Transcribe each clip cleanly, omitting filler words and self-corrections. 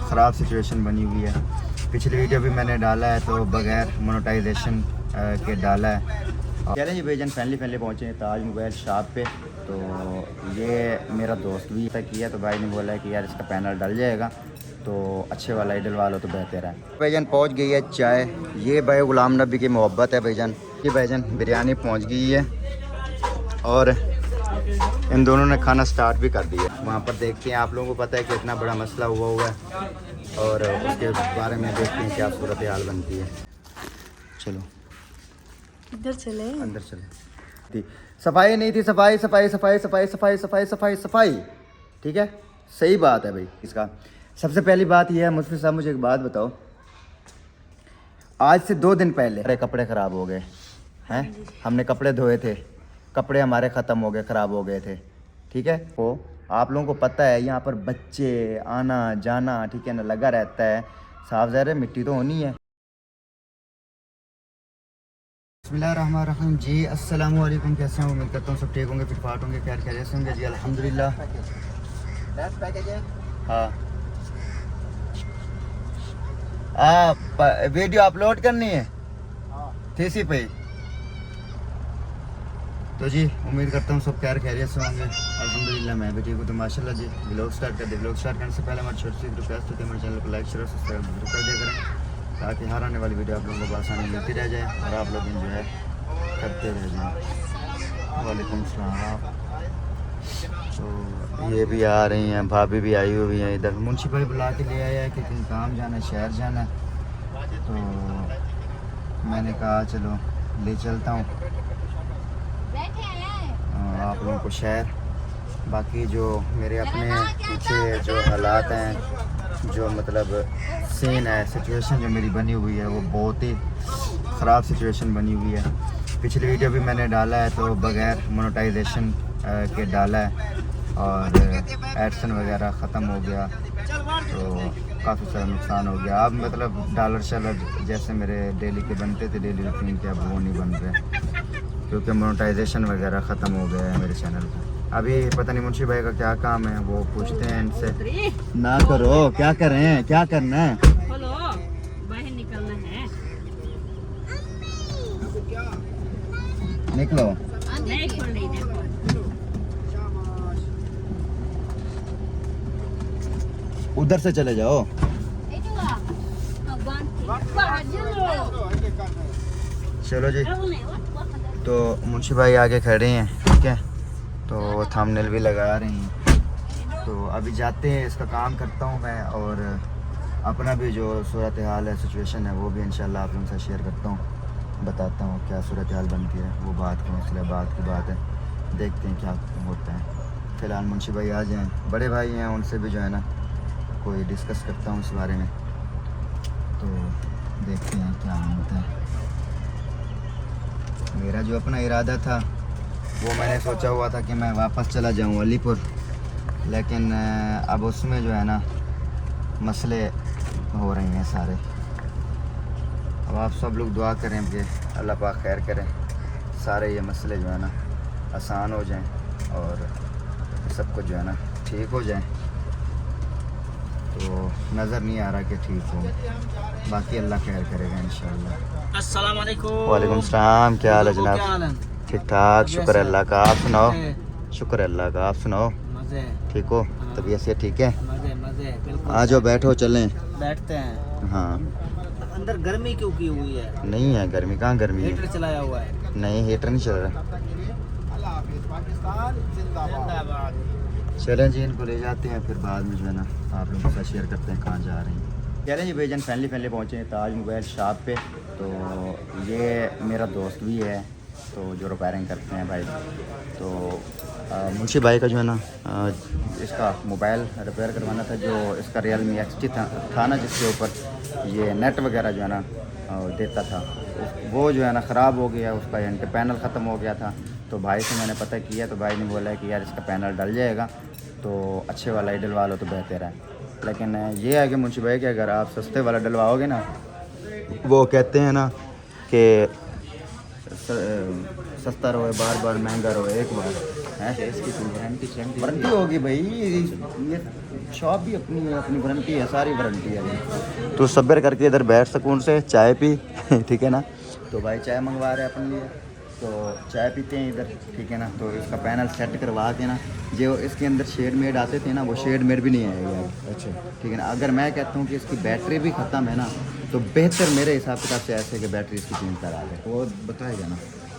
ख़राब सिचुएशन बनी हुई है। पिछली वीडियो भी मैंने डाला है तो बग़ैर मोनेटाइजेशन के डाला है। चलें जी भाईजान, फैमिली पहुँचे हैं ताज मोबाइल शॉप पे। तो ये मेरा दोस्त भी था किया, तो भाई ने बोला है कि यार इसका पैनल डल जाएगा तो अच्छे वाला ही डलवा लो तो बेहतर है। भाईजान पहुँच गई है चाय, ये भाई गुलाम नबी की मोहब्बत है भाईजान। ये भाईजान बिरयानी पहुँच गई है और इन दोनों ने खाना स्टार्ट भी कर दिया। वहाँ पर देखते हैं, आप लोगों को पता है कि इतना बड़ा मसला हुआ है और उसके बारे में देखते हैं क्या सूरत हाल बनती है। चलो इधर चले, अंदर चले। सफाई नहीं थी, सफाई सफाई सफाई सफाई सफाई सफाई सफाई सफाई, ठीक है, सही बात है भाई। इसका सबसे पहली बात यह है, मुझसे साहब मुझे एक बात बताओ, आज से 2 दिन पहले हमारे कपड़े ख़राब हो गए हैं। हमने कपड़े धोए थे, कपड़े हमारे ख़त्म हो गए, ख़राब हो गए थे, ठीक है। वो आप लोगों को पता है यहाँ पर बच्चे आना जाना, ठीक है ना, लगा रहता है। साफ ज़ाहिर है मिट्टी तो होनी है। बिस्मिल्लाहिर्रहमानिर्रहीम जी, अस्सलाम वालेकुम। कैसे हैं? उम्मीद करता हूँ सब ठीक होंगे, फिट फाट होंगे, खैर खैरियत से होंगे जी, अल्हम्दुलिल्लाह। हाँ, आप वीडियो अपलोड करनी है थीसी पे। तो जी उम्मीद करता हूँ सब खैर खैरियत से होंगे, अल्हम्दुलिल्लाह मैं भी ठीक हूँ। तो माशाल्लाह जी व्लॉग स्टार्ट कर दे। व्लॉग स्टार्ट करने से पहले हमारी छोटी सी रिक्वेस्ट होती है, हमारे चैनल को लाइक शेयर और सब्सक्राइब जरूर कर दिया करें ताकि हर आने वाली वीडियो आप लोगों को आसानी मिलती रह जाए और आप लोग इंजॉय करते रह जाएँ। वालेकुम सलाम। तो ये भी आ रही हैं, भाभी भी आई हुई हैं इधर। मुंशी भाई बुला के ले आया है कि कहीं काम जाना है, शहर जाना है, तो मैंने कहा चलो ले चलता हूँ आप लोगों को शहर। बाकी जो मेरे अपने पीछे जो हालात हैं, जो मतलब सीन है, सिचुएशन जो मेरी बनी हुई है, वो बहुत ही ख़राब सिचुएशन बनी हुई है। पिछली वीडियो भी मैंने डाला है तो बग़ैर मोनेटाइजेशन के डाला है और एडसन वगैरह ख़त्म हो गया तो काफ़ी सारा नुकसान हो गया। अब मतलब डॉलर शलर जैसे मेरे डेली के बनते थे, डेली रूटीन के, अब वो नहीं बन रहे क्योंकि मोनेटाइजेशन वगैरह ख़त्म हो गया है मेरे चैनल पर। अभी पता नहीं मुंशी भाई का क्या काम है, वो पूछते हैं इनसे। ना करो, क्या करें, क्या करना है, बाहर निकलना है। निकलो। नहीं खोल रही है। उधर से चले जाओ। चलो जी, तो मुंशी भाई आगे खड़े हैं, ठीक है, तो थंबनेल भी लगा रही हैं। तो अभी जाते हैं, इसका काम करता हूँ मैं और अपना भी जो सूरत हाल है, सिचुएशन है, वो भी इंशाल्लाह आप लोगों से शेयर करता हूँ, बताता हूँ क्या सूरत हाल बनती है। वो बात का मसला बात की बात है, देखते हैं क्या होता है। फ़िलहाल मुंशी भाई आ जाएँ, बड़े भाई हैं, उनसे भी जो है ना कोई डिस्कस करता हूँ इस बारे में, तो देखते हैं क्या होता है। मेरा जो अपना इरादा था वो मैंने सोचा हुआ था कि मैं वापस चला जाऊँ अलीपुर, लेकिन अब उसमें जो है ना मसले हो रहे हैं सारे। अब आप सब लोग दुआ करें कि अल्लाह पाक खैर करें, सारे ये मसले जो है ना आसान हो जाएं और सब कुछ जो है ना ठीक हो जाए। तो नज़र नहीं आ रहा कि ठीक हो, बाकी अल्लाह खैर करेगा इंशाल्लाह। अस्सलाम वालेकुम। वालेकुम सलाम, क्या हाल है जनाब? ठीक ठाक, शुक्र है अल्लाह का, आप सुनाओ? शुक्र है अल्लाह का, आप सुनाओ? मजे ठीक हो? तबीयत से ठीक है? मजे मजे बिल्कुल। आ जाओ, बैठो, चलें। बैठते हैं। हाँ, अंदर गर्मी क्यों की हुई है? नहीं है गर्मी, कहाँ गर्मी है? हीटर चलाया हुआ है। नहीं, हीटर नहीं चल रहा। जिंदाबाद। चलें जी, इनको ले जाते हैं, फिर बाद में जो है ना आप लोगों के साथ शेयर करते हैं कहाँ जा रही हैं। चलें जी भाईजान, फैमिली पहुँचे हैं ताज मोबाइल शॉप पे। तो ये मेरा दोस्त भी है, तो जो रिपेयरिंग करते हैं भाई। तो मुंशी भाई का जो है ना इसका मोबाइल रिपेयर करवाना था, जो इसका Realme XT था ना, जिसके ऊपर ये नेट वगैरह जो है ना देता था, वो जो है ना ख़राब हो गया, उसका एंटी पैनल ख़त्म हो गया था। तो भाई से मैंने पता किया, तो भाई ने बोला है कि यार इसका पैनल डल जाएगा तो अच्छे वाला ही डलवा लो तो बेहतर है। लेकिन ये है कि मुंशी भाई कि अगर आप सस्ते वाला डलवाओगे ना, वो कहते हैं ना कि सस्ता रहे बार बार, महंगा रहे एक बार। हैं? इसकी वारंटी होगी भाई, ये शॉप भी अपनी है, अपनी वारंटी है, सारी वारंटी है। तो सब्र करके इधर बैठ सुकून से चाय पी ठीक है ना। तो भाई चाय मंगवा रहे हैं अपन लिए, तो चाय पीते हैं इधर, ठीक है ना। तो इसका पैनल सेट करवा के ना, जो इसके अंदर शेड मेड आते थे ना, वो शेड मेड भी नहीं आएगा यार। अच्छा ठीक है ना। अगर मैं कहता हूँ कि इसकी बैटरी भी ख़त्म है ना, तो बेहतर मेरे हिसाब किताब से ऐसे कि बैटरी इसकी चेंज करा दे, वो बताएगा ना,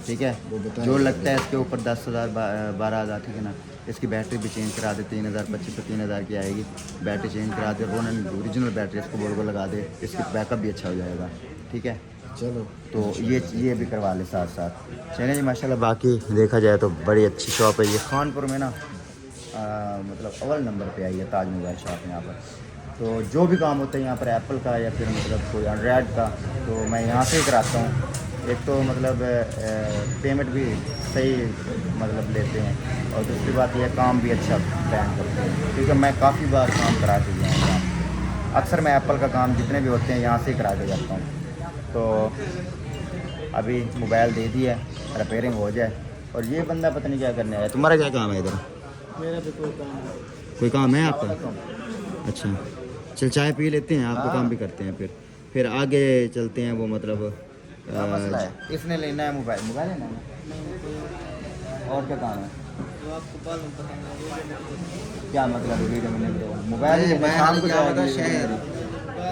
ठीक है। जो लगता है इसके ऊपर 10,000 12,000, ठीक है ना। इसकी बैटरी भी चेंज करा दे, 3,000 2500 3,000 की आएगी बैटरी, चेंज करा दे, रोनन ओरिजिनल बैटरी इसको बोल लगा दे, इसकी बैकअप भी अच्छा हो जाएगा, ठीक है। चलो तो ये भी करवा ले साथ साथ। चलिए जी माशाल्लाह। बाकी देखा जाए तो बड़ी अच्छी शॉप है ये, खानपुर में ना मतलब अव्वल नंबर पे आई है ताज मोबाइल शॉप यहाँ पर। तो जो भी काम होता है यहाँ पर एप्पल का या फिर मतलब कोई एंड्रॉयड का, तो मैं यहाँ से ही कराता हूँ। एक तो मतलब पेमेंट भी सही मतलब लेते हैं, और दूसरी बात यह काम भी अच्छा प्लान करते हैं, क्योंकि मैं काफ़ी बार काम करा के गया हूँ। अक्सर मैं एप्पल का काम जितने भी होते हैं यहाँ से ही करा के जाता हूँ। तो अभी मोबाइल दे दिया, रिपेयरिंग हो जाए। और ये बंदा पता नहीं क्या करने आया। तुम्हारा क्या काम है इधर? मेरा भी कोई काम है। कोई काम है आपका? अच्छा चल चाय पी लेते हैं, आपका काम भी करते हैं, फिर आगे चलते हैं। वो मतलब इसने लेना है मोबाइल, मोबाइल लेना है, और क्या काम है? जो आपको मालूम पता क्या मतलब वीडियो में नहीं, मोबाइल शाम को जाएगा शहर,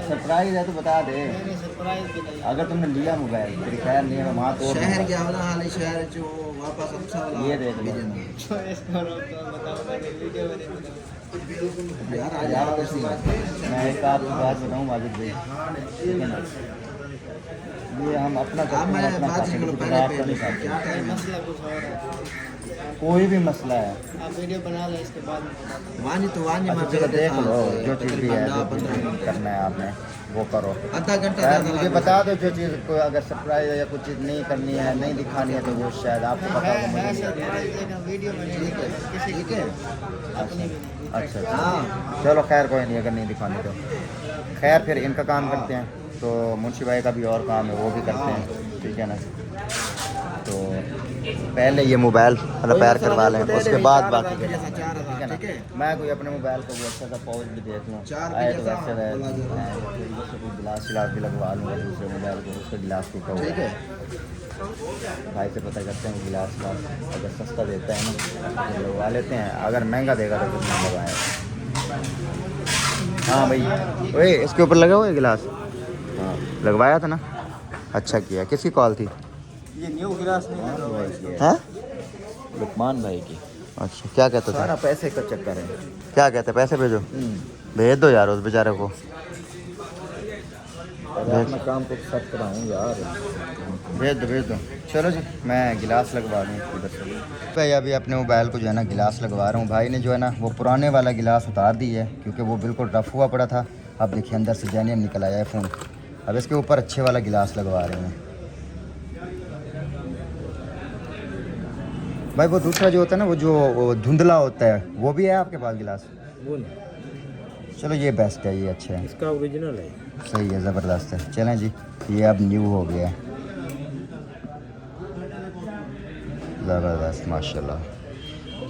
सरप्राइज है तो बता दे। सरप्राइज भी नहीं। अगर तुमने लिया मोबाइल तेरी खैर नहीं है, वहाँ तो शहर क्या वाला हाल है, शहर जो वापस अच्छा वाला ये देख लो इसको बताओ, मैंने वीडियो में नहीं यार। आज यार मैं एक आपकी बात बताऊँ माजिद भाई, ठीक है ना। ये हम अपना करते हैं, अपना खाते हैं, किसी बात का नहीं खाते। बताया। मसला कुछ और है, कोई भी मसला है आप वीडियो बना लें इसके बाद वानी तो वानी अच्छा चलो देख लो, जो चीज़ भी है, जो भी करना है आपने वो करो। आधा घंटा यार मुझे बता दो जो चीज़ को, अगर सरप्राइज या कुछ चीज़ नहीं करनी है, नहीं दिखानी है, तो वो शायद आपको पता होगा, मुझे नहीं। सरप्राइज लेकिन वीडियो में नहीं किसी ठीक है। अच्छा अच्छा चलो खैर कोई नहीं, अगर नहीं दिखानी तो खैर। फिर इनका काम करते हैं, तो मुंशी भाई का भी और काम है, वो भी करते हैं, ठीक है ना। तो पहले ये मोबाइल रिपेयर करवा लें, उसके बाद बाकी ठीक है ना। मैं कोई अपने मोबाइल को भी अच्छा सा पाउच भी देख लूँ, आए तो वैसे कोई गिलास शिलास भी लगवा लूँगा दूसरे मोबाइल को, उसका गिलास टूटा हुआ, ठीक है। भाई से पता करते हैं गिलास विलास अगर सस्ता देता है ना तो लगवा लेते हैं, अगर महंगा देगा तो कुछ नहीं लगवाएगा। हाँ भाई, ओए इसके ऊपर लगा हुआ है गिलास? हाँ लगवाया था ना, अच्छा किया। किसकी कॉल थी? ये न्यू गिलास नहीं है, हैं? लुकमान भाई की। अच्छा क्या कहते थे? सारा पैसे का चक्कर है। क्या कहते, पैसे भेजो? भेज दो यार उस बेचारे को। अपना काम को सेट कराऊँ यार, भेज दो। चलो जी मैं गिलास लगवा दूँ इधर से। भाई अभी अपने मोबाइल को जो है ना गिलास लगवा रहा हूँ। भाई ने जो है ना वो पुराने वाला गिलास उतार दी है, क्योंकि वो बिल्कुल रफ हुआ पड़ा था। अब देखिए अंदर से जेन्युइन निकल आया है फ़ोन। अब इसके ऊपर अच्छे वाला गिलास लगवा रहे हैं। भाई वो दूसरा जो होता है ना, वो जो धुंधला होता है, वो भी है आपके पास गिलास? वो नहीं, चलो ये बेस्ट है, ये अच्छा है, इसका ओरिजिनल है। सही है, ज़बरदस्त है। चलें जी, ये अब न्यू हो गया है, ज़बरदस्त माशाल्लाह।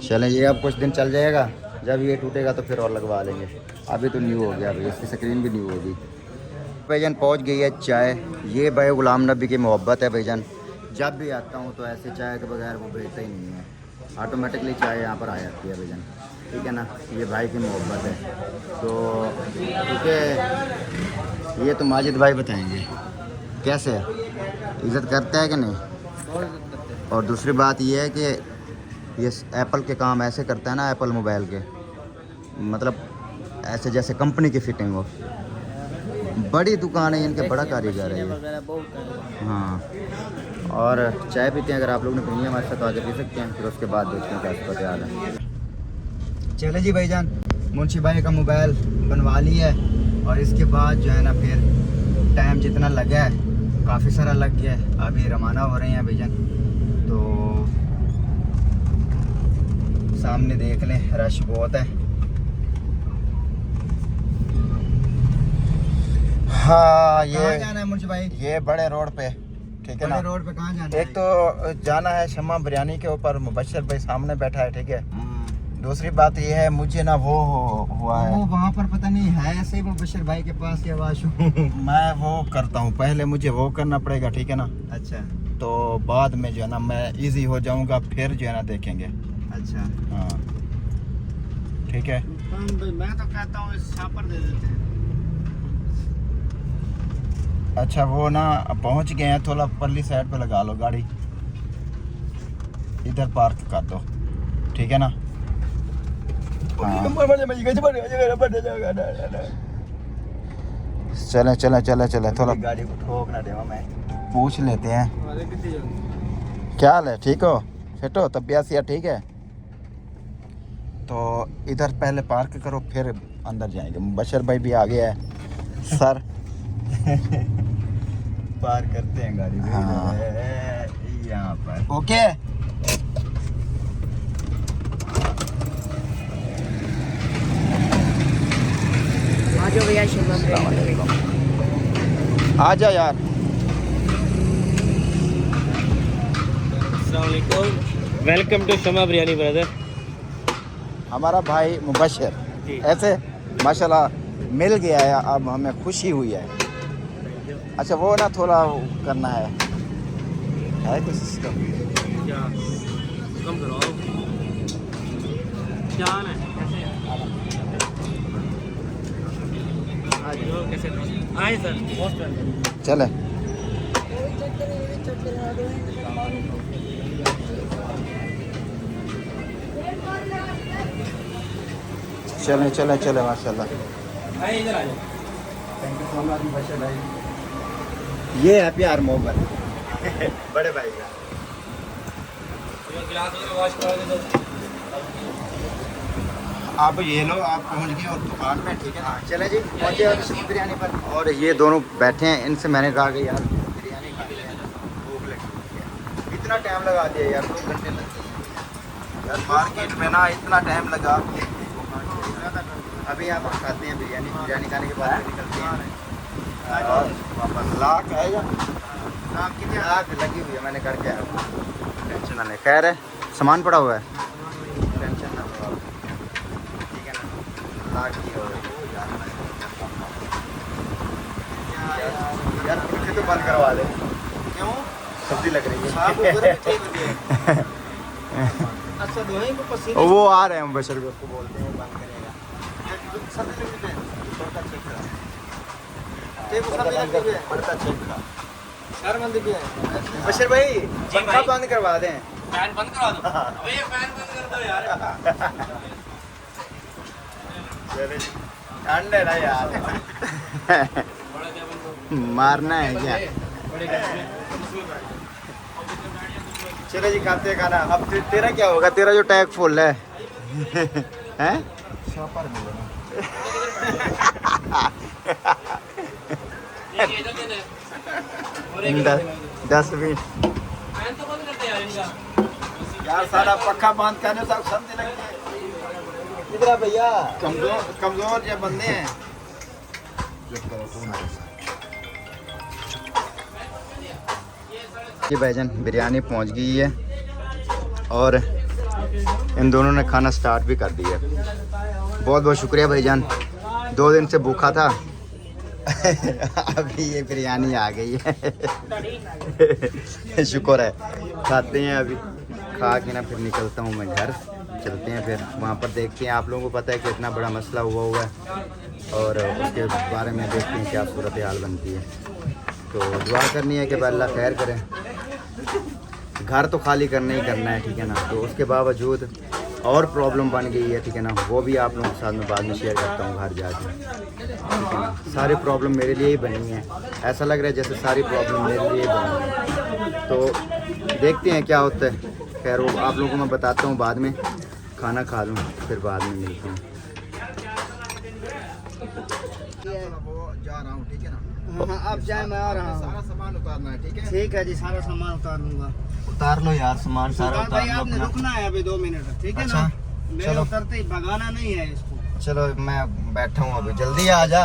चलें ये अब कुछ दिन चल जाएगा, जब ये टूटेगा तो फिर और लगवा लेंगे। अभी तो न्यू हो गया, अभी इसकी स्क्रीन भी न्यू होगी। भाईजान पहुंच गई है चाय। ये भाई गुलाम नबी की मोहब्बत है भाईजान, जब भी आता हूँ तो ऐसे चाय के बगैर वो भेजता ही नहीं है, ऑटोमेटिकली चाय यहाँ पर आ जाती है भाईजान, ठीक है ना। ये भाई की मोहब्बत है। तो क्योंकि ये तो माजिद भाई बताएंगे कैसे है, इज़्ज़त करता है कि नहीं। और दूसरी बात ये है कि ये एप्पल के काम ऐसे करता है ना, एप्पल मोबाइल के, मतलब ऐसे जैसे कंपनी की फिटिंग हो। बड़ी दुकान है इनके, बड़ा कारीगर है ये। हाँ और चाय पीते हैं, अगर आप लोग ने पीनी है हमारे साथ आगे पी सकते हैं, फिर उसके बाद देखते हैं क्या सूरत हाल है। चले जी भाईजान, मुंशी भाई का मोबाइल बनवा लिया है, और इसके बाद जो है ना फिर टाइम जितना लगा है काफ़ी सारा लग गया है। अभी रवाना हो रहे हैं भाईजान, तो सामने देख लें रश बहुत है। हाँ ये जाना है मुंशी भाई, ये बड़े रोड पे, ठीक है ना। रोड पे कहाँ जाना एक तो जाना है शम्मा बिरयानी के ऊपर, मुबशर भाई सामने बैठा है, ठीक है। दूसरी बात ये है मुझे ना वो हुआ है, वो वहाँ पर पता नहीं है ऐसे ही वो बशर भाई के पास या वाशरूम। मैं वो करता हूँ, पहले मुझे वो करना पड़ेगा, ठीक है ना। अच्छा तो बाद में जो है ना मैं इजी हो जाऊंगा, फिर जो है ना देखेंगे। अच्छा हाँ ठीक है। मैं तो कहता हूँ इस छापर दे देते हैं। अच्छा वो ना पहुंच गए हैं, थोड़ा परली साइड पे लगा लो गाड़ी, इधर पार्क कर दो, ठीक है ना। हाँ। चले चले चले चले, थोड़ा गाड़ी को ठोक ना देवा मैं। पूछ लेते हैं क्या हाल है, ठीक हो, फिट हो, तबीयत से ठीक है। तो इधर पहले पार्क करो फिर अंदर जाएंगे। बशर भाई भी आ गया है सर। पार करते हैं गाड़ी को। हाँ। यहाँ पर ओके आ जाओ भैया शिमला आ जा यार। Welcome to Shama biryani brother. हमारा भाई मुबशर ऐसे माशाल्लाह मिल गया है, अब हमें खुशी हुई है। अच्छा वो ना थोड़ा करना है कुछ सिस्टम। क्या कम करो, क्या है कैसे आए सर। चले चले चले चले माशाल्लाह। आए इधर आ जाओ। ये है प्यार मोहब्बत बड़े भाई का। गिलास वगैरह वॉश करा दो। आप ये लो, आप पहुंच गए और दुकान में, ठीक है ना। चले जी पहुंचे और बिरयानी पर, और ये दोनों बैठे हैं, इनसे मैंने कहा कि यार बिरयानी खाते हैं, भूख लगी है। इतना टाइम लगा दिया यार, 2 घंटे लग गए यार मार्केट में ना, इतना टाइम लगा। अभी आप खाते हैं बिरयानी, बिरयानी खाने के बाद निकलते हैं और वापस लाख आएगा। लाख कितने, आग लगी हुई है, मैंने करके आया हूँ, टेंशन ना ले। खैर है सामान पड़ा हुआ है, टेंशन ना लो, ठीक है ना। लाख की हो यार, पीछे तो बंद करवा दे। क्यों, सब्जी लग रही है। अच्छा दोही को पसीने वो आ रहे हैं बशर को बोलते हैं, वो बंद करेगा। सब्जी लग रही है, बड़का चेक करा, बड़का चेक करा। शर्मंदी भी है। बशर भाई पंखा बंद करवा दें। फैन बंद करा दो। अबे ये फैन बंद कर दो यार। ठंड है ना यार। मारना है क्या। चलो जी खाते हैं खाना। अब तेरा क्या होगा, तेरा जो टैग फुल है हैं? शॉपर मिलेगा। 10 मिनट फैन तो बंद करते यार इनका। यार, सारा पक्का बंद करने सब समझ लगे। इधर भैया कमजोर जो बंदे हैं। ये भाईजान बिरयानी पहुंच गई है और इन दोनों ने खाना स्टार्ट भी कर दिया। बहुत बहुत शुक्रिया भाईजान, 2 दिन से भूखा था। अभी ये बिरयानी आ गई है। शुक्र है। खाते हैं अभी, खा के ना फिर निकलता हूँ मैं घर। चलते हैं फिर वहाँ पर देखते हैं। आप लोगों को पता है कि इतना बड़ा मसला हुआ है और उसके बारे में देखते हैं क्या सूरत हाल बनती है। तो दुआ करनी है कि अल्लाह खैर करे। घर तो खाली करना ही करना है, ठीक है ना। तो उसके बावजूद और प्रॉब्लम बन गई है, ठीक है ना। वो भी आप लोगों के साथ में बाद में शेयर करता हूँ घर जाके, ठीक है ना। सारी प्रॉब्लम मेरे लिए ही बनी है, ऐसा लग रहा है जैसे सारी प्रॉब्लम मेरे लिए ही बनी है। तो देखते हैं क्या होता है। खैर वो आप लोगों को मैं बताता हूँ बाद में। खाना खा लूँ फिर बाद में मिलते हैं। वो जा रहा हूँ, ठीक है ना। हाँ आप जाए, मैं आ रहा हूँ। सारा सामान उतारना है, ठीक है। ठीक है जी, सारा सामान उतार लूंगा। उतार लो यार सामान सारा सुल्तान भाई उतार लो आपने अपना। रुकना है अभी 2 मिनट, ठीक है अच्छा, ना। मेरे चलो। उतरते ही भगाना नहीं है इसको। चलो मैं बैठा हूँ अभी, जल्दी आ जा।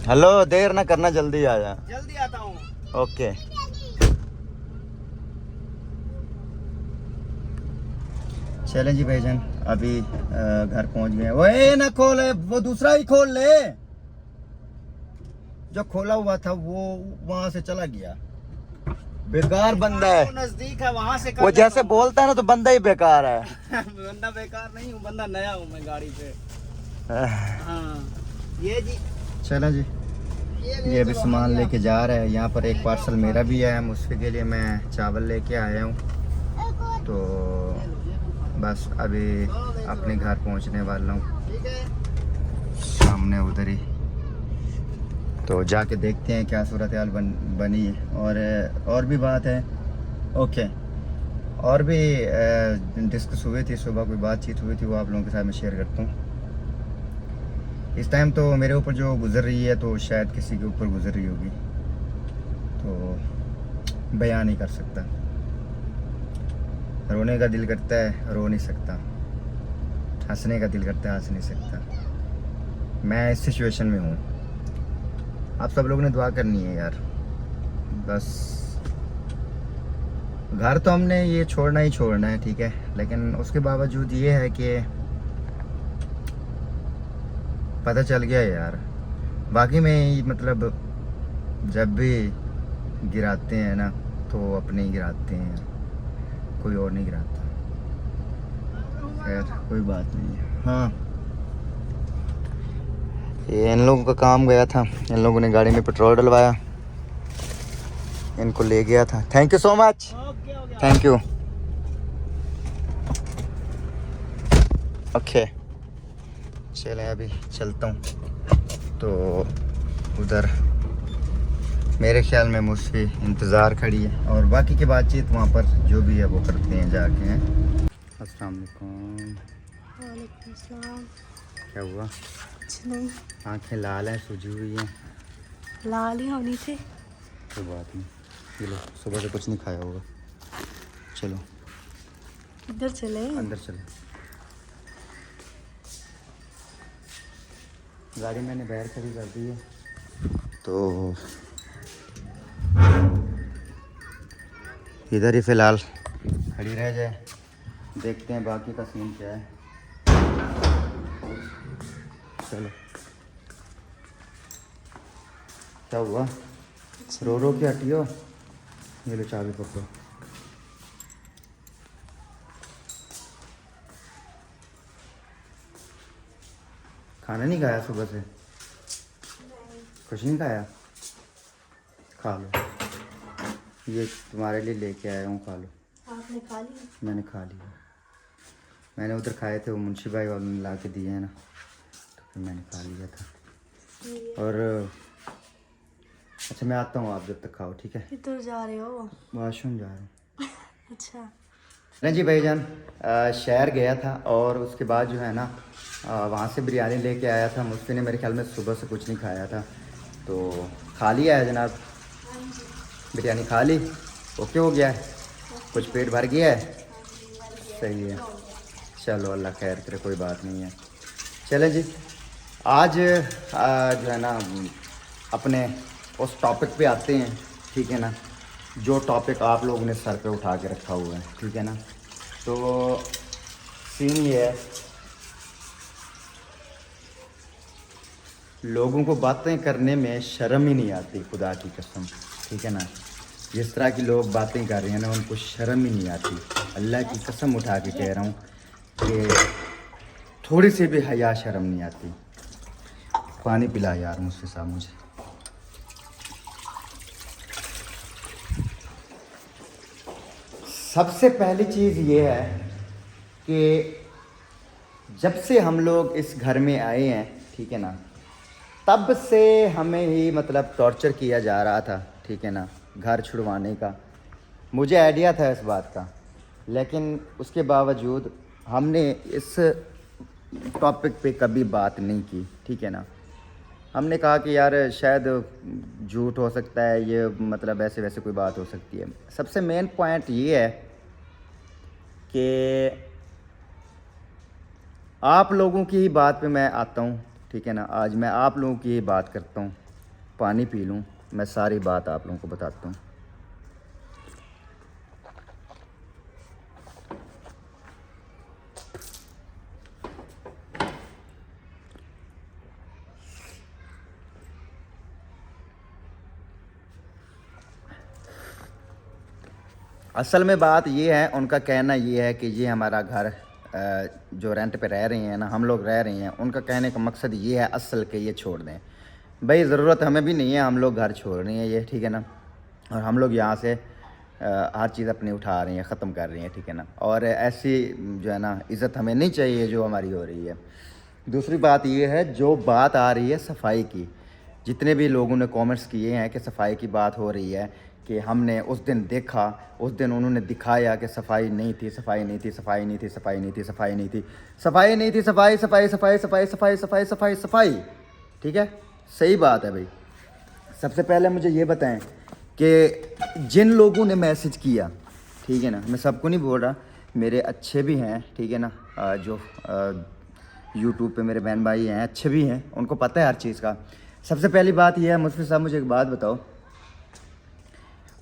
हेलो, देर ना करना, जल्दी आ जा। जल्दी आता हूँ। ओके। चलें जी भाईजान, अभी घर पहुंच गए। ओए ना खोले, वो दूसरा ही खोल ले। जो खोला हुआ था वो वहां से चला गया। बेकार बंदा है, नजदीक है वहाँ से वो जैसे बोलता है ना तो बंदा ही बेकार है। बंदा बेकार नहीं हूँ, बंदा नया हूँ मैं गाड़ी पे। हाँ ये जी, चलो जी, ये अभी सामान लेके जा रहा है। यहाँ पर एक पार्सल मेरा भी है, मुझसे के लिए मैं चावल लेके आया हूँ। तो बस अभी अपने घर पहुँचने वाला हूँ, ठीक है। सामने उधर ही। तो जाके देखते हैं क्या सूरत हाल बनी है। और भी बात है, ओके, और भी डिस्कस हुई थी सुबह, कोई बातचीत हुई थी, वो आप लोगों के साथ मैं शेयर करता हूँ। इस टाइम तो मेरे ऊपर जो गुजर रही है तो शायद किसी के ऊपर गुजर रही होगी, तो बयान नहीं कर सकता। रोने का दिल करता है, रो नहीं सकता। हंसने का दिल करता है, हंस नहीं सकता। मैं इस सिचुएशन में हूँ। आप सब लोगों ने दुआ करनी है यार। बस घर तो हमने ये छोड़ना ही छोड़ना है, ठीक है, लेकिन उसके बावजूद ये है कि पता चल गया यार, बाकी में मतलब जब भी गिराते हैं ना तो अपने ही गिराते हैं, कोई और नहीं गिराता। खैर कोई बात नहीं है। हाँ, ये इन लोगों का काम गया था, इन लोगों ने गाड़ी में पेट्रोल डलवाया, इनको ले गया था। Thank you so much, thank you. Okay चलें, अभी चलता हूँ। तो उधर मेरे ख्याल में मुझसे इंतज़ार खड़ी है, और बाकी की बातचीत वहाँ पर जो भी है वो करते हैं जाके हैं। अस्सलाम वालेकुम। वालेकुम अस्सलाम। क्या हुआ? कुछ नहीं, आँखें लाल हैं, सूजी हुई हैं। लाल ही होनी थी। कोई बात नहीं, ये लो, सुबह से कुछ नहीं खाया होगा। चलो इधर चले। अंदर चलो। गाड़ी मैंने बाहर खड़ी कर दी है, तो इधर ही फ़िलहाल खड़ी रह जाए, देखते हैं बाकी का सीन क्या है। चलो, क्या हुआ? रो रो के हटी हो? ये लो चाबी पकड़ो। खाना नहीं खाया सुबह से? कुछ नहीं खाया? खा लो, ये तुम्हारे लिए लेके आया हूँ, खा लो। आपने खा लिया? मैंने खा लिया। मैंने उधर खाए थे, वो मुंशी भाई वालों ने ला के दिए हैं ना, तो फिर मैंने खा लिया था। और अच्छा मैं आता हूँ, आप जब तक खाओ, ठीक है? किधर जा रहे हो? वॉशरूम जा रहा हूँ। अच्छा। नहीं जी भाईजान, शहर गया था और उसके बाद जो है ना वहाँ से बिरयानी लेके आया था। मुझसे ने मेरे ख्याल में सुबह से कुछ नहीं खाया था, तो खा लिया है जनाब। बिरयानी खा ली, ओके हो गया है, कुछ पेट भर गया है, सही है। चलो अल्लाह खैर करे, कोई बात नहीं है। चलें जी, आज जो है ना अपने उस टॉपिक पे आते हैं, ठीक है ना, जो टॉपिक आप लोगों ने सर पे उठा के रखा हुआ है, ठीक है ना। तो सीन ये है, लोगों को बातें करने में शर्म ही नहीं आती, खुदा की कसम, ठीक है ना। जिस तरह की लोग बातें कर रहे हैं ना, उनको शर्म ही नहीं आती। अल्लाह की कसम उठा के कह रहा हूँ कि थोड़ी सी भी हया शर्म नहीं आती। पानी पिला यार मुझसे साहब मुझे। सबसे पहली चीज़ ये है कि जब से हम लोग इस घर में आए हैं, ठीक है ना, तब से हमें ही मतलब टॉर्चर किया जा रहा था, ठीक है ना, घर छुड़वाने का। मुझे आइडिया था इस बात का, लेकिन उसके बावजूद हमने इस टॉपिक पे कभी बात नहीं की, ठीक है ना। हमने कहा कि यार शायद झूठ हो सकता है, ये मतलब ऐसे वैसे कोई बात हो सकती है। सबसे मेन पॉइंट ये है कि आप लोगों की ही बात पे मैं आता हूँ, ठीक है ना। आज मैं आप लोगों की ही बात करता हूँ। पानी पी लूँ, मैं सारी बात आप लोगों को बताता हूँ। असल में बात ये है, उनका कहना ये है कि ये हमारा घर जो रेंट पे रह रहे हैं ना, हम लोग रह रहे हैं, उनका कहने का मकसद ये है असल के ये छोड़ दें। भाई ज़रूरत हमें भी नहीं है, हम लोग घर छोड़ रहे हैं ये, ठीक है ना। और हम लोग यहाँ से हर चीज़ अपनी उठा रही हैं, ख़त्म कर रही हैं, ठीक है ना। और ऐसी जो है ना इज़्ज़त हमें नहीं चाहिए जो हमारी हो रही है। दूसरी बात ये है, जो बात आ रही है सफाई की, जितने भी लोगों ने कमेंट्स किए हैं कि सफाई की बात हो रही है, कि हमने उस दिन देखा, उस दिन उन्होंने दिखाया कि सफाई नहीं थी, सफाई नहीं थी, सफाई नहीं थी, सफाई नहीं थी, सफाई नहीं थी, सफाई नहीं थी, सफाई सफाई सफाई सफाई सफाई सफाई सफाई सफाई, ठीक है, सही बात है भाई। सबसे पहले मुझे ये बताएं कि जिन लोगों ने मैसेज किया, ठीक है ना, मैं सबको नहीं बोल रहा, मेरे अच्छे भी हैं, ठीक है ना, जो यूट्यूब पे मेरे बहन भाई हैं, अच्छे भी हैं, उनको पता है हर चीज़ का। सबसे पहली बात यह है, मुझसे साहब मुझे एक बात बताओ,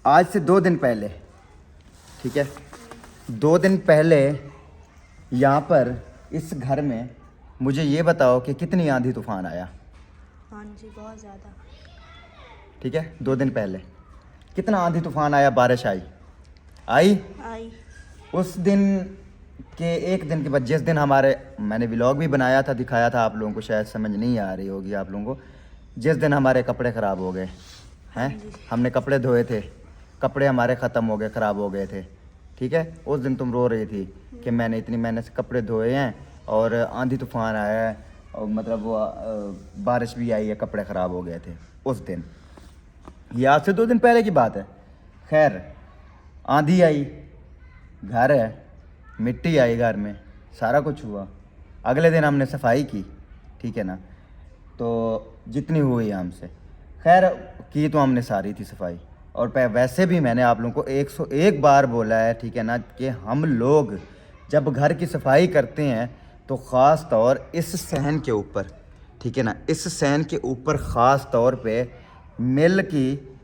आज से 2 दिन पहले, ठीक है, 2 दिन पहले यहाँ पर इस घर में मुझे ये बताओ कि कितनी आंधी तूफान आया। हाँ जी, बहुत ज़्यादा। ठीक है, 2 दिन पहले कितना आंधी तूफान आया, बारिश आई आई। उस दिन के 1 दिन के बाद, जिस दिन मैंने व्लॉग भी बनाया था, दिखाया था आप लोगों को, शायद समझ नहीं आ रही होगी आप लोगों को, जिस दिन हमारे कपड़े ख़राब हो गए हैं, हमने कपड़े धोए थे, कपड़े हमारे ख़त्म हो गए, ख़राब हो गए थे, ठीक है। उस दिन तुम रो रही थी कि मैंने इतनी मेहनत से कपड़े धोए हैं और आंधी तूफान आया है, और मतलब वो बारिश भी आई है, कपड़े ख़राब हो गए थे उस दिन। ये आज से 2 दिन पहले की बात है। खैर, आंधी आई, घर है, मिट्टी आई घर में, सारा कुछ हुआ। अगले दिन हमने सफाई की, ठीक है ना, तो जितनी हुई हमसे, खैर की तो हमने सारी थी सफाई। और वैसे भी मैंने आप लोगों को 101 बार बोला है, ठीक है ना, कि हम लोग जब घर की सफाई करते हैं तो ख़ास तौर इस सहन के ऊपर, ठीक है ना, इस सहन के ऊपर ख़ास तौर पे मिल की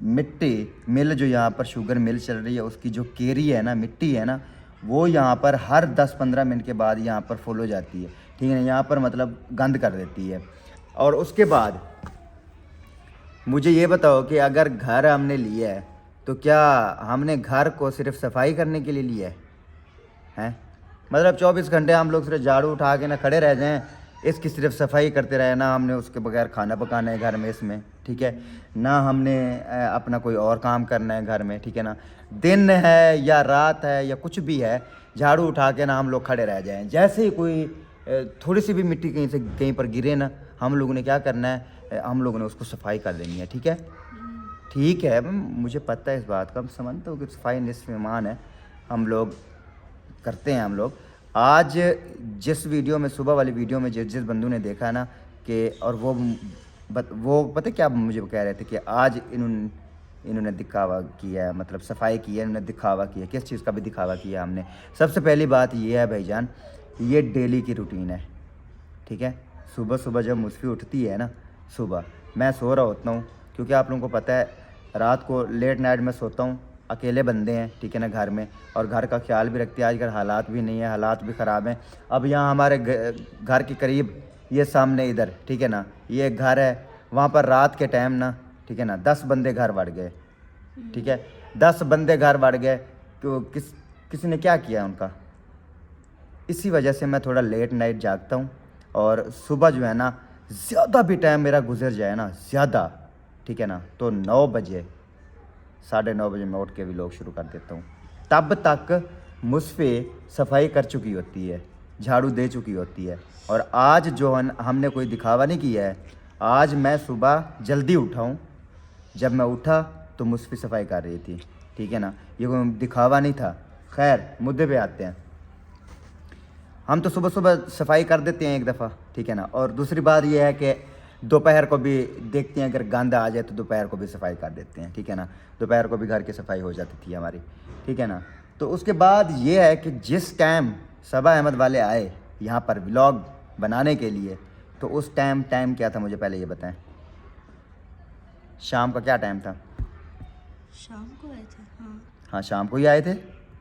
मिट्टी, मिल जो यहाँ पर शुगर मिल चल रही है, उसकी जो केरी है ना, मिट्टी है ना, वो यहाँ पर हर 10-15 मिनट के बाद यहाँ पर फुल हो जाती है, ठीक है ना, यहाँ पर मतलब गंद कर देती है। और उसके बाद मुझे ये बताओ कि अगर घर हमने लिया है तो क्या हमने घर को सिर्फ सफाई करने के लिए लिया है? मतलब 24 घंटे हम लोग सिर्फ झाड़ू उठा के ना खड़े रह जाएं, इसकी सिर्फ सफाई करते रहे ना, हमने उसके बगैर खाना पकाना है घर में इसमें, ठीक है ना, हमने अपना कोई और काम करना है घर में, ठीक है ना, दिन है या रात है या कुछ भी है, झाड़ू उठा के ना हम लोग खड़े रह जाएं। जैसे ही कोई थोड़ी सी भी मिट्टी कहीं से कहीं पर गिरे ना, हम लोगों ने क्या करना है, हम लोगों ने उसको सफाई कर देनी है, ठीक है, ठीक है, मुझे पता है इस बात का, हम समझते हो कि सफाई निस्फ़ ईमान है, हम लोग करते हैं। हम लोग आज जिस वीडियो में, सुबह वाली वीडियो में जिस बंदू ने देखा ना कि, और वो पता क्या मुझे कह रहे थे कि आज इन्होंने दिखावा किया है, मतलब सफाई की है, इन्होंने दिखावा किया। किस चीज़ का भी दिखावा किया हमने? सबसे पहली बात ये है भाईजान, ये डेली की रूटीन है, ठीक है। सुबह सुबह जब मुस्फी उठती है ना, सुबह मैं सो रहा होता हूँ, क्योंकि आप लोगों को पता है रात को लेट नाइट में सोता हूँ, अकेले बंदे हैं, ठीक है ना, घर में, और घर का ख्याल भी रखते हैं। आजकल हालात भी नहीं है, हालात भी ख़राब हैं। अब यहाँ हमारे घर के करीब, ये सामने इधर, ठीक है ना, ये घर है, वहाँ पर रात के टाइम ना, ठीक है ना, 10 बंदे घर बढ़ गए, ठीक है, 10 बंदे घर बढ़ गए। तो किसी ने क्या किया उनका? इसी वजह से मैं थोड़ा लेट नाइट जागता हूँ, और सुबह जो है ना, ज़्यादा भी टाइम मेरा गुजर जाए ना, ज़्यादा, ठीक है ना, तो 9 बजे 9:30 बजे मैं उठ के व्लॉग शुरू कर देता हूँ। तब तक मुझसे सफाई कर चुकी होती है, झाड़ू दे चुकी होती है। और आज जो हमने कोई दिखावा नहीं किया है, आज मैं सुबह जल्दी उठा हूँ, जब मैं उठा तो मुझसे सफाई कर रही थी, ठीक है ना, ये कोई दिखावा नहीं था। खैर, मुद्दे पे आते हैं। हम तो सुबह सुबह सफाई कर देते हैं एक दफ़ा, ठीक है ना, और दूसरी बात यह है कि दोपहर को भी देखते हैं, अगर गंद आ जाए तो दोपहर को भी सफाई कर देते हैं, ठीक है ना, दोपहर को भी घर की सफाई हो जाती थी हमारी, ठीक है ना। तो उसके बाद ये है कि जिस टाइम सबा अहमद वाले आए यहाँ पर व्लॉग बनाने के लिए, तो उस टाइम क्या था मुझे पहले ये बताएं। शाम का क्या टाइम था? शाम को आए थे। हाँ, शाम को ही आए थे,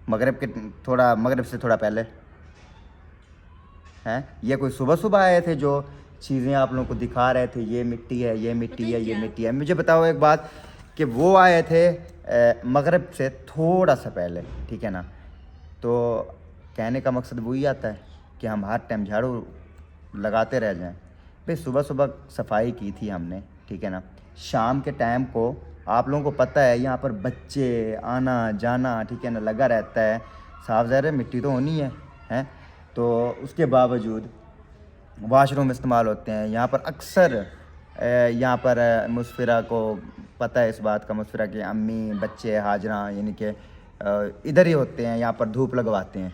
मगरिब से थोड़ा पहले हैं। ये कोई सुबह सुबह आए थे जो चीज़ें आप लोगों को दिखा रहे थे, ये मिट्टी है, ये मिट्टी है, ये मिट्टी है। मुझे बताओ एक बात कि वो आए थे मगरिब से थोड़ा सा पहले, ठीक है ना। तो कहने का मकसद वही आता है कि हम हर टाइम झाड़ू लगाते रह जाएं। भाई सुबह सुबह सफाई की थी हमने, ठीक है ना। शाम के टाइम को आप लोगों को पता है यहाँ पर बच्चे आना जाना, ठीक है ना, लगा रहता है। साफ ज़ाहिर मिट्टी तो होनी है, हैं। तो उसके बावजूद वाशरूम इस्तेमाल होते हैं यहाँ पर अक्सर। यहाँ पर मुसफिरा को पता है इस बात का, मुसफिरा की अम्मी बच्चे हाजरा यानी कि इधर ही होते हैं, यहाँ पर धूप लगवाते हैं,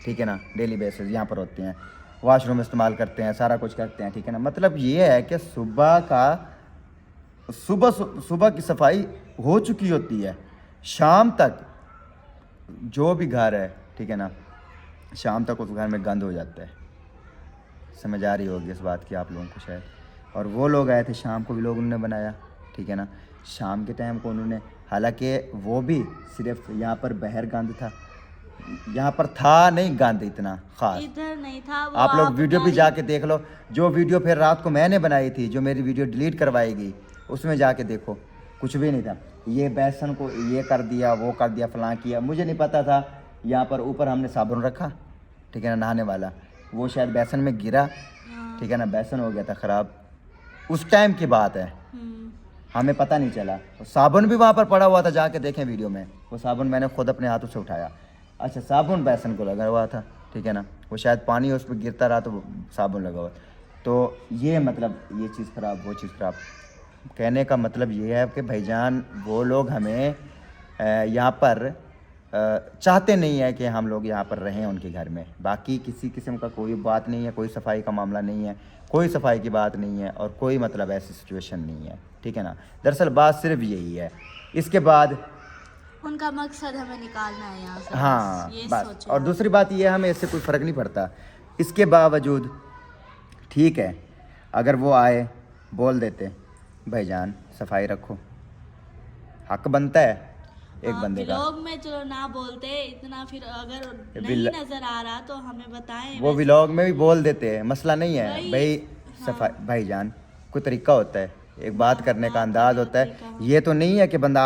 ठीक है ना। डेली बेसिस यहाँ पर होते हैं, वाशरूम इस्तेमाल करते हैं, सारा कुछ करते हैं, ठीक है ना। मतलब ये है कि सुबह की सफाई हो चुकी होती है, शाम तक जो भी घर है, ठीक है ना, शाम तक उस घर में गंद हो जाता है। समझ आ रही होगी इस बात की आप लोगों को शायद। और वो लोग आए थे शाम को भी, लोग उन्होंने बनाया, ठीक है ना। शाम के टाइम को उन्होंने, हालांकि वो भी सिर्फ यहाँ पर बहर गंद था, यहाँ पर था नहीं गंद इतना ख़ास, इधर नहीं था वो। आप लोग वीडियो भी जाके देख लो। जो वीडियो फिर रात को मैंने बनाई थी, जो मेरी वीडियो डिलीट करवाई गई, उसमें जाके देखो, कुछ भी नहीं था। ये बेसन को ये कर दिया, वो कर दिया, फलां किया, मुझे नहीं पता था। यहाँ पर ऊपर हमने साबुन रखा, ठीक है ना, नहाने वाला, वो शायद बेसन में गिरा, ठीक है ना, बेसन हो गया था ख़राब। उस टाइम की बात है, हमें पता नहीं चला। साबुन भी वहाँ पर पड़ा हुआ था, जाके देखें वीडियो में, वो साबुन मैंने खुद अपने हाथों से उठाया। अच्छा, साबुन बेसन को लगा हुआ था, ठीक है ना, वो शायद पानी उस पर गिरता रहा तो साबुन लगा हुआ। तो ये मतलब ये चीज़ ख़राब, वो चीज़ ख़राब। कहने का मतलब ये है कि भाईजान वो लोग हमें यहाँ पर चाहते नहीं है कि हम लोग यहाँ पर रहें उनके घर में। बाकी किसी किस्म का कोई बात नहीं है, कोई सफाई का मामला नहीं है, कोई सफाई की बात नहीं है, और कोई मतलब ऐसी सिचुएशन नहीं है, ठीक है ना। दरअसल बात सिर्फ यही है। इसके बाद उनका मकसद हमें निकालना है यहाँ से, हाँ ये बस। सोचो। और दूसरी बात ये है, हमें इससे कोई फ़र्क नहीं पड़ता। इसके बावजूद ठीक है, अगर वो आए बोल देते भाईजान सफाई रखो, हक बनता है एक बंदे का। व्लॉग में चलो ना बोलते इतना, फिर अगर नहीं बिल- नजर आ रहा तो हमें बताएं। वो व्लॉग में भी बोल देते हैं, मसला नहीं है वही, भाई। सफाई भाईजान कोई तरीका होता है, एक बात करने का अंदाज होता है। ये तो नहीं है कि बंदा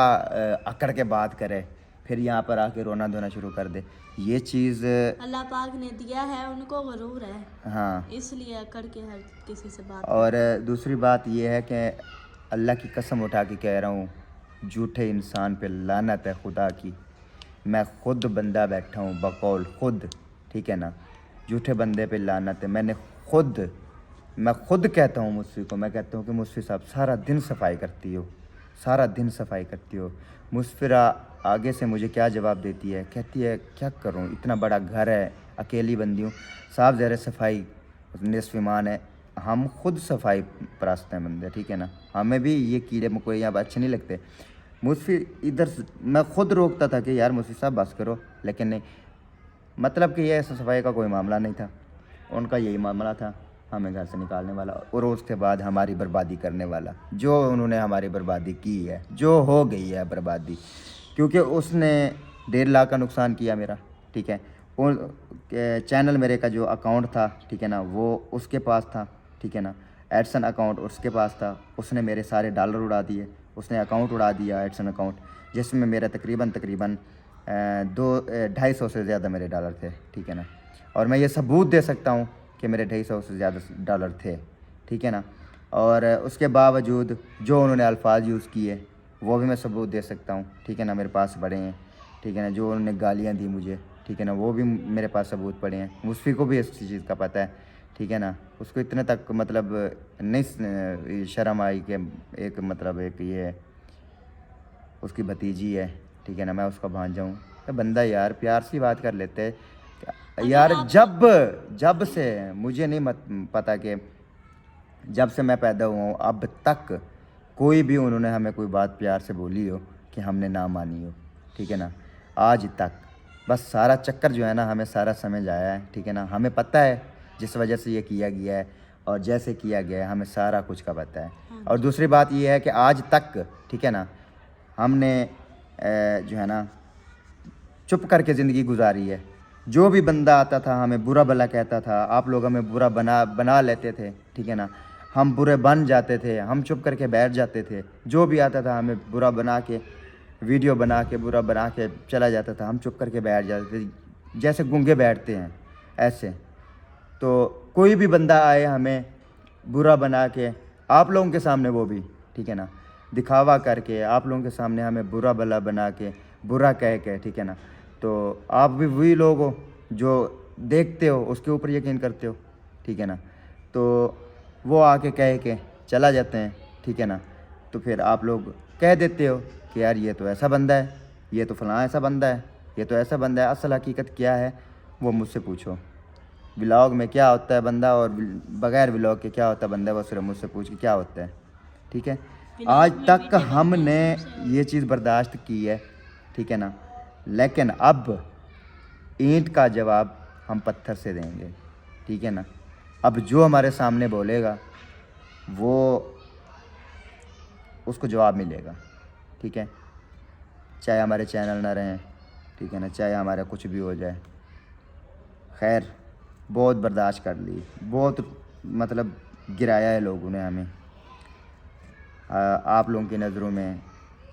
अकड़ के बात करे फिर यहाँ पर आके रोना धोना शुरू कर दे। ये चीज़ अल्लाह पाक ने दिया है, उनको गरूर है, हाँ। इसलिए अकड़ के हर किसी से बात। और दूसरी बात ये है कि अल्लाह की कसम उठा के कह रहा हूँ, झूठे इंसान पे लानत है खुदा की। मैं खुद बंदा बैठा हूँ बकौल खुद, ठीक है ना। झूठे बंदे पे लानत है। मैं खुद कहता हूँ मुझसे को, मैं कहता हूँ कि मुझसे साहब सारा दिन सफाई करती हो, सारा दिन सफाई करती हो। मुस्फिरा आगे से मुझे क्या जवाब देती है, कहती है क्या करूँ, इतना बड़ा घर है, अकेली बंदी हूँ। साफ ज़रा सफाई निस्फ़ ईमान है। हम खुद सफाई परस्त हैं बंदे, ठीक है ना। हमें भी ये कीड़े मकोड़े यहाँ अच्छे नहीं लगते। मुझसे इधर मैं खुद रोकता था कि यार मुझसे साहब बस करो, लेकिन नहीं, मतलब कि ये सफाई का कोई मामला नहीं था, उनका यही मामला था, हमें घर से निकालने वाला और उसके बाद हमारी बर्बादी करने वाला। जो उन्होंने हमारी बर्बादी की है, जो हो गई है बर्बादी, क्योंकि उसने 1.5 लाख का नुकसान किया मेरा, ठीक है। चैनल मेरे का जो अकाउंट था, ठीक है ना, वो उसके पास था, ठीक है ना। एडसन अकाउंट उसके पास था, उसने मेरे सारे डॉलर उड़ा दिए, उसने अकाउंट उड़ा दिया एडसन अकाउंट, जिसमें मेरा तकरीबन 250 से ज़्यादा मेरे डॉलर थे, ठीक है ना। और मैं ये सबूत दे सकता हूँ कि मेरे 250 से ज़्यादा डॉलर थे, ठीक है ना। और उसके बावजूद जो उन्होंने अल्फाज यूज़ किए वो भी मैं सबूत दे सकता हूँ, ठीक है ना, मेरे पास पड़े हैं, ठीक है ना। जो उन्होंने गालियाँ दी मुझे, ठीक है ना, वो भी मेरे पास सबूत पड़े हैं। मुस्फी को भी इस चीज़ का पता है, ठीक है ना। उसको इतने तक मतलब नहीं शर्म आई कि एक मतलब एक ये उसकी भतीजी है, ठीक है ना, मैं उसका भांजा हूँ। तो बंदा यार प्यार से बात कर लेते यार। जब से मुझे नहीं पता कि जब से मैं पैदा हुआ हूँ अब तक कोई भी उन्होंने हमें कोई बात प्यार से बोली हो कि हमने ना मानी हो, ठीक है ना, आज तक। बस सारा चक्कर जो है ना, हमें सारा समझ आया है, ठीक है ना। हमें पता है जिस वजह से ये किया गया है और जैसे किया गया है, हमें सारा कुछ का पता है। और दूसरी बात ये है कि आज तक, ठीक है ना, हमने जो है ना चुप करके ज़िंदगी गुजारी है। जो भी बंदा आता था हमें बुरा भला कहता था, आप लोग हमें बुरा बना लेते थे, ठीक है ना, हम बुरे बन जाते थे, हम चुप करके बैठ जाते थे। जो भी आता था हमें बुरा बना के वीडियो बना के बुरा बना के चला जाता था। हम चुप करके बैठ जाते थे, जैसे गूंगे बैठते हैं ऐसे। तो कोई भी बंदा आए हमें बुरा बना के, आप लोगों के सामने वो भी, ठीक है ना, दिखावा करके आप लोगों के सामने हमें बुरा भला बना के, बुरा कह के, ठीक है ना, तो आप भी वही लोग हो जो देखते हो उसके ऊपर यकीन करते हो, ठीक है ना। तो वो आके कह के चला जाते हैं, ठीक है ना। तो फिर आप लोग कह देते हो कि यार ये तो ऐसा बंदा है, ये तो फलां ऐसा बंदा है, ये तो ऐसा बंदा है। असल हकीकत क्या है वो मुझसे पूछो। व्लॉग में क्या होता है बंदा और बगैर व्लॉग के क्या होता है बंदा, वो सिर्फ मुझसे पूछ के क्या होता है, ठीक है। आज तक हमने ये चीज़ बर्दाश्त की है, ठीक है ना, लेकिन अब ईंट का जवाब हम पत्थर से देंगे, ठीक है ना। अब जो हमारे सामने बोलेगा वो उसको जवाब मिलेगा, ठीक है। चाहे हमारे चैनल ना रहें, ठीक है ना, चाहे हमारा कुछ भी हो जाए। खैर बहुत बर्दाश्त कर ली, बहुत मतलब गिराया है लोगों ने हमें, आप लोगों की नज़रों में,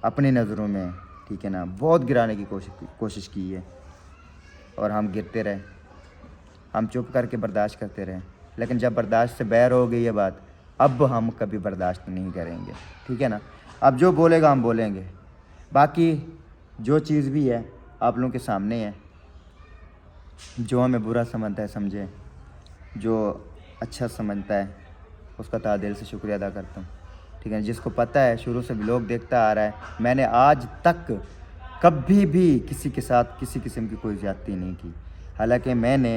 अपनी नज़रों में, ठीक है ना, बहुत गिराने की कोशिश की है। और हम गिरते रहे, हम चुप करके बर्दाश्त करते रहे। लेकिन जब बर्दाश्त से बाहर हो गई ये बात, अब हम कभी बर्दाश्त नहीं करेंगे, ठीक है ना। अब जो बोलेगा हम बोलेंगे। बाकी जो चीज़ भी है आप लोगों के सामने है। जो हमें बुरा समझता है समझे, जो अच्छा समझता है उसका तहे दिल से शुक्रिया अदा करता हूँ, ठीक है। जिसको पता है शुरू से व्लॉग देखता आ रहा है, मैंने आज तक कभी भी किसी के साथ किसी किस्म की कोई ज़्यादती नहीं की। हालांकि मैंने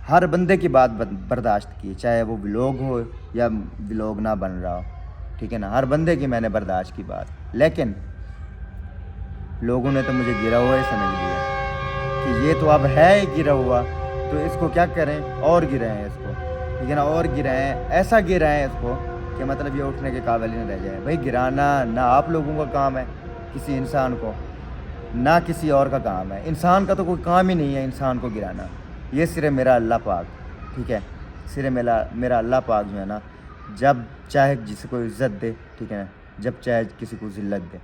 हर बंदे की बात बर्दाश्त की, चाहे वो व्लॉग हो या व्लॉग ना बन रहा हो, ठीक है ना। हर बंदे की मैंने बर्दाश्त की बात, लेकिन लोगों ने तो मुझे गिरा हुआ ही समझ लिया कि ये तो अब है ही गिरा हुआ, तो इसको क्या करें, और गिराएं इसको, ठीक है ना, और गिराएं, ऐसा गिराएं इसको कि मतलब ये उठने के काबिल ही न रह जाए। भाई गिराना ना आप लोगों का काम है, किसी इंसान को, ना किसी और का काम है। इंसान का तो कोई काम ही नहीं है इंसान को गिराना, ये सिर्फ मेरा अल्लाह पाक, ठीक है, सिर्फ मेरा अल्लाह पाक जो है ना, जब चाहे जिसे को इज़्ज़त दे, ठीक है ना, जब चाहे किसी को ज़िल्लत दे।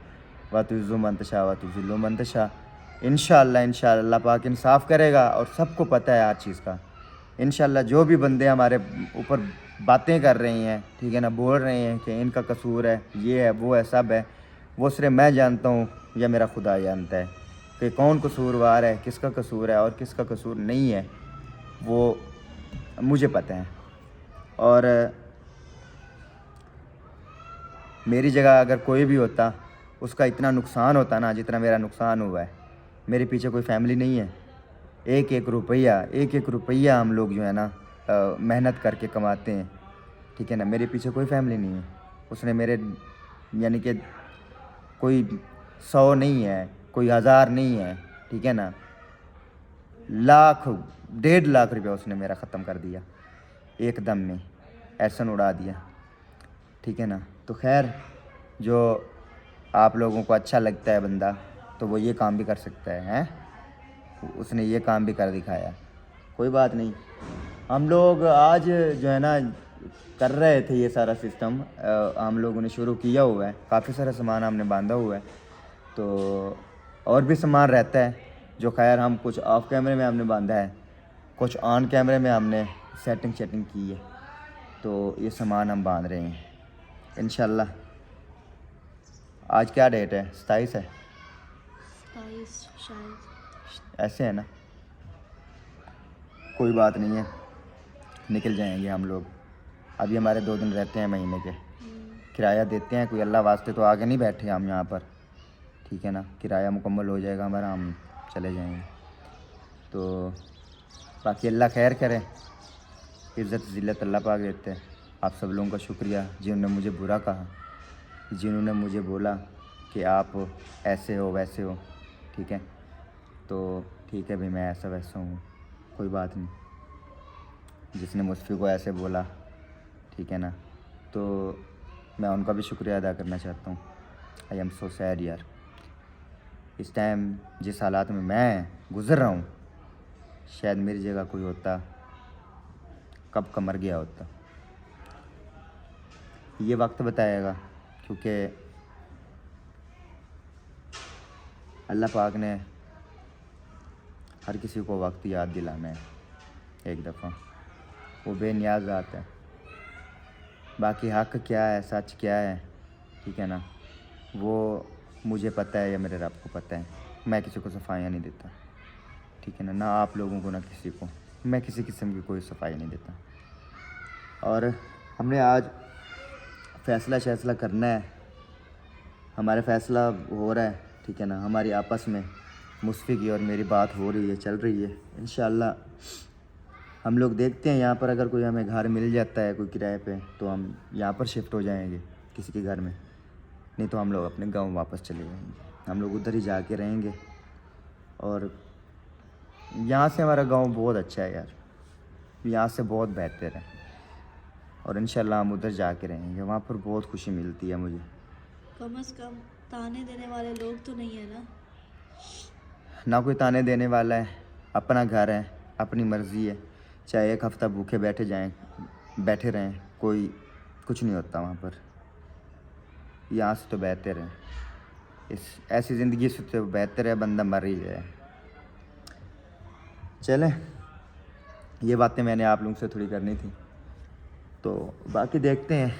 व तुज़्ज़ु मन तशा व तुज़िल्लु मन तशा। इंशाअल्लाह अल्लाह पाक इंसाफ़ करेगा और सबको पता है हर चीज़ का। इंशाअल्लाह जो भी बंदे हमारे ऊपर बातें कर रहे हैं, ठीक है ना, बोल रहे हैं कि इनका कसूर है, ये है, वो है, सब है, वो सिर्फ मैं जानता हूँ या मेरा खुदा जानता है कि कौन कसूरवार है, किसका कसूर है और किसका कसूर नहीं है, वो मुझे पता है। और मेरी जगह अगर कोई भी होता, उसका इतना नुकसान होता ना जितना मेरा नुकसान हुआ है। मेरे पीछे कोई फैमिली नहीं है, एक एक रुपया हम लोग जो है ना मेहनत करके कमाते हैं, ठीक है ना। मेरे पीछे कोई फैमिली नहीं है, उसने मेरे यानी कि कोई 100 नहीं है, कोई 1000 नहीं है, ठीक है ना, लाख 1.5 लाख रुपया उसने मेरा ख़त्म कर दिया एकदम में, ऐसा उड़ा दिया, ठीक है ना। तो खैर जो आप लोगों को अच्छा लगता है बंदा, तो वो ये काम भी कर सकता है, हैं, उसने ये काम भी कर दिखाया। कोई बात नहीं, हम लोग आज जो है ना कर रहे थे ये सारा सिस्टम, हम लोगों ने शुरू किया हुआ है, काफ़ी सारा सामान हमने बांधा हुआ है, तो और भी सामान रहता है जो खैर हम कुछ ऑफ कैमरे में हमने बांधा है, कुछ ऑन कैमरे में हमने सेटिंग की है। तो ये सामान हम बांध रहे हैं इंशाल्लाह। आज क्या डेट है? 27 है, 27 शायद, ऐसे है ना। कोई बात नहीं है, निकल जाएंगे हम लोग। अभी हमारे 2 दिन रहते हैं महीने के, किराया देते हैं, कोई अल्लाह वास्ते तो आगे नहीं बैठे हम यहाँ पर, ठीक है ना। किराया मुकम्मल हो जाएगा हमारा, हम चले जाएंगे। तो बाकी अल्लाह खैर करे, इज़्ज़त ज़िल्लत अल्लाह पाक देते हैं। आप सब लोगों का शुक्रिया जिन्होंने मुझे बुरा कहा, जिन्होंने मुझे बोला कि आप ऐसे हो वैसे हो, ठीक है। तो ठीक है भाई, मैं ऐसा वैसा हूँ, कोई बात नहीं। जिसने मुझफ़ी को ऐसे बोला, ठीक है ना, तो मैं उनका भी शुक्रिया अदा करना चाहता हूँ। आई एम सो सैड यार, इस टाइम जिस हालात में मैं गुज़र रहा हूँ, शायद मेरी जगह कोई होता कब का मर गया होता। ये वक्त बताएगा, क्योंकि अल्लाह पाक ने हर किसी को वक्त याद दिलाना है एक दफ़ा, वो बेनियाज आता है। बाकी हक़ क्या है, सच क्या है, ठीक है ना, वो मुझे पता है या मेरे रब को पता है। मैं किसी को सफाइयाँ नहीं देता, ठीक है ना, ना आप लोगों को ना किसी को, मैं किसी किस्म की कोई सफाई नहीं देता। और हमने आज फ़ैसला करना है, हमारा फ़ैसला हो रहा है, ठीक है ना, हमारी आपस में मुस्फ़ी की और मेरी बात हो रही है, चल रही है। इंशाअल्लाह हम लोग देखते हैं यहाँ पर अगर कोई हमें घर मिल जाता है कोई किराए पे, तो हम यहाँ पर शिफ्ट हो जाएंगे किसी के घर में, नहीं तो हम लोग अपने गांव वापस चले जाएंगे। हम लोग उधर ही जाके रहेंगे। और यहाँ से हमारा गांव बहुत अच्छा है यार, यहाँ से बहुत बेहतर है। और इंशाल्लाह हम उधर जाके रहेंगे, वहाँ पर बहुत खुशी मिलती है मुझे। कम से कम ताने देने वाले लोग तो नहीं है ना? ना कोई ताने देने वाला है, अपना घर है, अपनी मर्ज़ी है, चाहे एक हफ़्ता भूखे बैठे रहें, कोई कुछ नहीं होता वहाँ पर। यहाँ से तो बेहतर है, इस ऐसी ज़िंदगी से तो बेहतर है बंदा मर ही जाए। चलें, ये बातें मैंने आप लोगों से थोड़ी करनी थी, तो बाकी देखते हैं।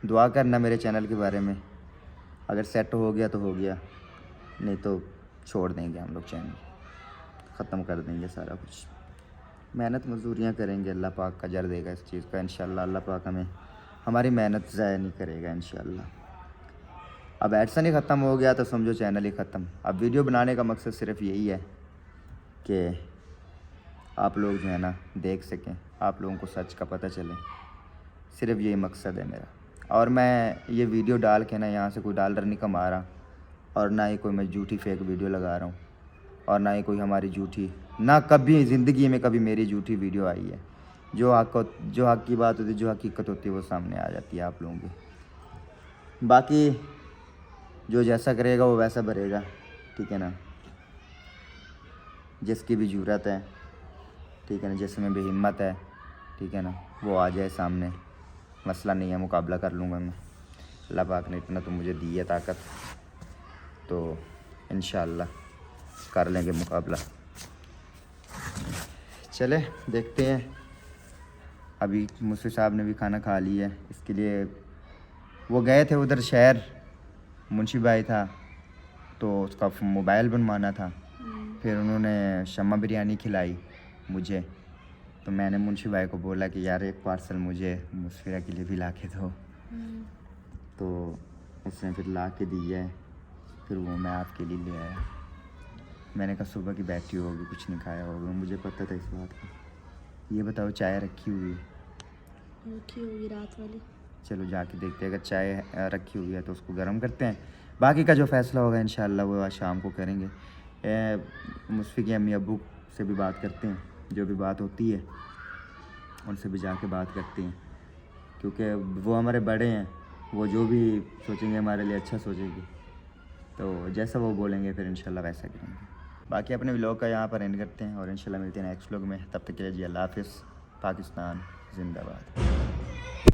दुआ करना मेरे चैनल के बारे में, अगर सेट हो गया तो हो गया, नहीं तो छोड़ देंगे हम लोग, चैनल ख़त्म कर देंगे सारा कुछ। मेहनत मजदूरियाँ करेंगे, अल्लाह पाक का अजर देगा इस चीज़ का इंशाल्लाह। अल्लाह पाक हमें हमारी मेहनत ज़ाया नहीं करेगा इंशाल्लाह। अब एडसन ही ख़त्म हो गया तो समझो चैनल ही ख़त्म। अब वीडियो बनाने का मकसद सिर्फ यही है कि आप लोग जो है ना देख सकें, आप लोगों को सच का पता चले, सिर्फ यही मकसद है मेरा। और मैं ये वीडियो डाल के ना यहाँ से कोई डॉलर नहीं कमा रहा, और ना ही कोई मैं झूठी फेक वीडियो लगा रहा हूँ, और ना ही कोई हमारी झूठी, ना कभी ज़िंदगी में कभी मेरी झूठी वीडियो आई है। जो हक़ की बात होती है, जो हकीकत होती है, वो सामने आ जाती है आप लोगों की। बाकी जो जैसा करेगा वो वैसा भरेगा, ठीक है ना। जिसकी भी ज़रूरत है, ठीक है ना, जिसमें भी हिम्मत है, ठीक है ना, वो आ जाए सामने, मसला नहीं है, मुकाबला कर लूँगा मैं। अल्लाह पाक ने इतना तो मुझे दी है ताकत, तो इंशाअल्लाह कर लेंगे मुकाबला। चले देखते हैं। अभी मुझसे साहब ने भी खाना खा लिया है, इसके लिए वो गए थे उधर शहर, मुंशी भाई था तो उसका मोबाइल बनवाना था। फिर उन्होंने शम्मा बिरयानी खिलाई मुझे, तो मैंने मुंशी भाई को बोला कि यार एक पार्सल मुझे मुस्फिरा के लिए भी ला के दो, तो उसने फिर ला के दिया है। फिर वो मैं आपके लिए ले आया। मैंने कहा सुबह की बैठी होगी, कुछ नहीं खाया होगा, मुझे पता था इस बात का। ये बताओ चाय रखी हुई होगी रात वाली? चलो जाके देखते हैं, अगर चाय रखी हुई है तो उसको गर्म करते हैं। बाकी का जो फ़ैसला होगा इंशाअल्लाह वो आज शाम को करेंगे। मुस्फी के अम्मी अब्बू से भी बात करते हैं, जो भी बात होती है उनसे भी जाके बात करते हैं, क्योंकि वो हमारे बड़े हैं, वो जो भी सोचेंगे हमारे लिए अच्छा सोचेंगे, तो जैसा वो बोलेंगे फिर इंशाल्लाह वैसा करेंगे। बाकी अपने व्लॉग का यहाँ पर एंड करते हैं और इंशाल्लाह मिलते हैं नेक्स्ट व्लॉग में। तब तक के लिए जी अल्लाह हाफ़िज़। पाकिस्तान जिंदाबाद।